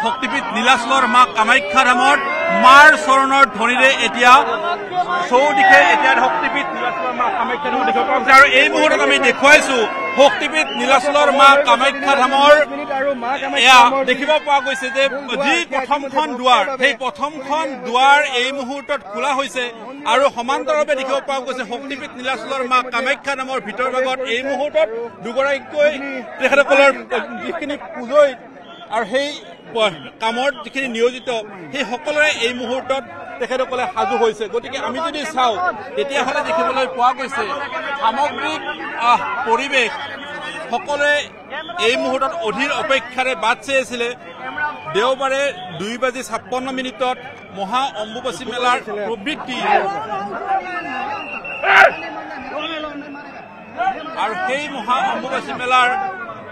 শক্তিপীঠ নীলাচলৰ মা কামাখ্যা ধামত মাৰ চৰণৰ ধ্বনিৰে এতিয়া চৌদিশে এতিয়া শক্তিপীঠ নীলাচলৰ মা কামাখ্যা ধামত দেখিব পৰা গৈছে আৰু এই মুহূৰ্তত আমি দেখুৱাইছো শক্তিপীঠ নীলাচলৰ মা কামাখ্যা ধামৰ এয়া দেখিব পোৱা গৈছে যে যি প্ৰথমখন দুৱাৰ সেই প্ৰথমখন দুৱাৰ এই মুহূৰ্তত খোলা হৈছে আৰু সমান্তৰালভাৱে দেখিব পোৱা গৈছে শক্তিপীঠ নীলাচলৰ মা কামাখ্যা ধামৰ ভিতৰ ভাগত এই মুহূৰ্তত দুগৰাকীকৈ তেখেতসকলৰ যিখিনি পুজোৰিত আৰু সেই কামত যিখিনি নিয়োজিত সেই সকলোৰে এই মুহূৰ্তত তেখেতসকলে সাজু হৈছে গতিকে আমি যদি চাওঁ তেতিয়াহ'লে দেখিবলৈ পোৱা গৈছে সামগ্ৰিক পৰিৱেশ সকলোৱে এই মুহূৰ্তত অধীৰ অপেক্ষাৰে বাট চাই আছিলে দেওবাৰে 2:56 মহা অম্বুবাচী মেলাৰ প্ৰবৃত্তি আৰু সেই মহা অম্বুবাচী মেলাৰ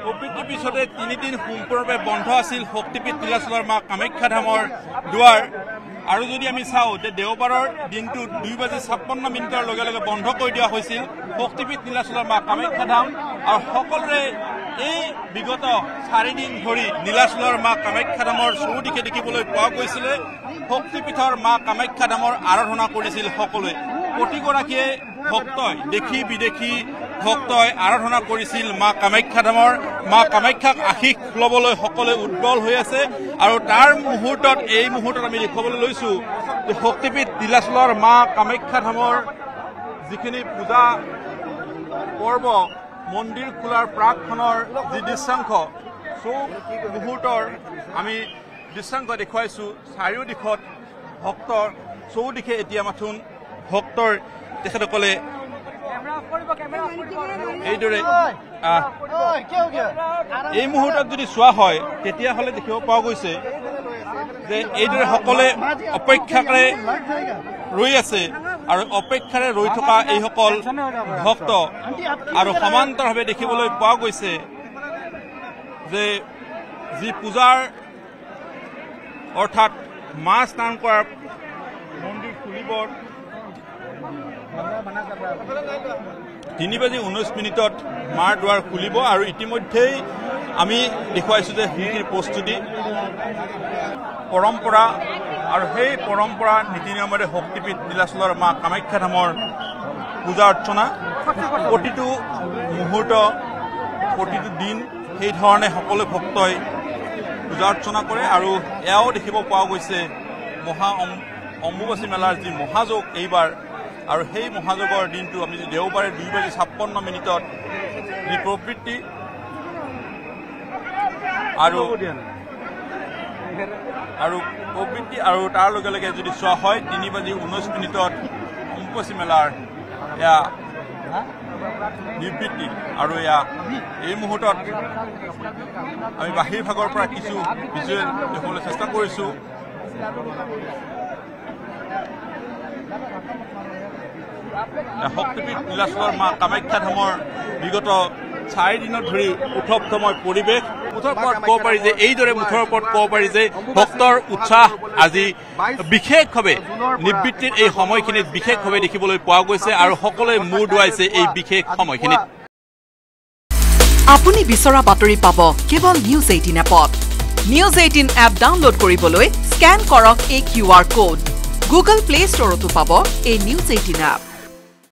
প্ৰবৃত্তিৰ পিছতে 3 দিন সম্পূৰ্ণৰূপে বন্ধ আছিল শক্তিপীঠ নীলাচলৰ মা কামাখ্যা ধামৰ দুৱাৰ আৰু যদি আমি চাওঁ যে দেওবাৰৰ দিনটো 2:56 লগে লগে বন্ধ কৰি দিয়া হৈছিল শক্তিপীঠ নীলাচলৰ মা কামাখ্যা ধাম আৰু সকলোৰে এই বিগত 4 দিন ধৰি নীলাচলৰ মা কামাখ্যা ধামৰ চৌদিশে দেখিবলৈ পোৱা গৈছিলে শক্তিপীঠৰ মা কামাখ্যা ধামৰ আৰাধনা কৰিছিল সকলোৱে প্ৰতিগৰাকীয়ে ভক্তই দেশী বিদেশী ভক্তই আৰাধনা কৰিছিল মা কামাখ্যা ধামৰ মা কামাখ্যাক আশীষ ল'বলৈ সকলোৱে উদ্বল হৈ আছে আৰু তাৰ মুহূৰ্তত এই মুহূৰ্তত আমি দেখুৱাবলৈ লৈছো যে শক্তিপীঠ নীলাচলৰ মা কামাখ্যা ধামৰ যিখিনি পূজা পৰ্ব মন্দিৰ খোলাৰ প্ৰাকখনৰ যি দৃশ্যাংশ মুহূৰ্তৰ আমি দৃশ্যাংশ দেখুৱাইছো চাৰিওদিশত ভক্তৰ চৌদিশে এতিয়া মাথোন ভক্তৰ তেখেতসকলে এইদৰে এই মুহূৰ্তত যদি চোৱা হয় তেতিয়াহ'লে দেখিব পোৱা গৈছে যে এইদৰে সকলোৱে অপেক্ষাৰে ৰৈ আছে আৰু অপেক্ষাৰে ৰৈ থকা এইসকল ভক্ত আৰু সমান্তৰালভাৱে দেখিবলৈ পোৱা গৈছে যে যি পূজাৰ অৰ্থাৎ মা স্নান কৰাৰ মন্দিৰ খুলিবৰ 3:19 মাৰ দুৱাৰ খুলিব আৰু ইতিমধ্যেই আমি দেখুৱাইছো যে সেইখিনি প্ৰস্তুতি পৰম্পৰা আৰু সেই পৰম্পৰা নীতি নিয়মেৰে শক্তিপীঠ নীলাচলৰ মা কামাখ্যা ধামৰ পূজা অৰ্চনা প্ৰতিটো মুহূৰ্ত প্ৰতিটো দিন সেই ধৰণে সকলো ভক্তই পূজা অৰ্চনা কৰে আৰু এয়াও দেখিব পোৱা গৈছে মহা অম্বুবাচী মেলাৰ যি মহাযোগ এইবাৰ আৰু সেই মহাযোগৰ দিনটো আমি দেওবাৰে 2:56 যি প্ৰবৃত্তি আৰু প্ৰবৃত্তি আৰু তাৰ লগে লগে যদি চোৱা হয় 3:19 অম্বুবাচী মেলাৰ এয়া নিবৃত্তি আৰু এয়া এই মুহূৰ্তত আমি বাহিৰ ভাগৰ পৰা কিছু ভিজুৱেল দেখুৱাবলৈ চেষ্টা কৰিছো শক্তিপীঠ নীলাচলৰ মা কামাখ্যা ধামৰ বিগত 4 দিনত ধৰি উৎসৱময় পৰিৱেশ মুঠৰ ওপৰত ক'ব পাৰি যে এইদৰে মুঠৰ ওপৰত ক'ব পাৰি যে ভক্তৰ উৎসাহ আজি বিশেষভাৱে নিবৃত্তিৰ এই সময়খিনিত বিশেষভাৱে দেখিবলৈ পোৱা গৈছে আৰু সকলোৱে মূৰ দুৱাইছে এই বিশেষ সময়খিনিত আপুনি বিচৰা বাতৰি পাব কেৱল নিউজ 18 এপত নিউজ 18 এপ ডাউনলোড কৰিবলৈ স্কেন কৰক এই QR কোড গুগল প্লে ষ্টৰতো পাব এই নিউজ 18 এপ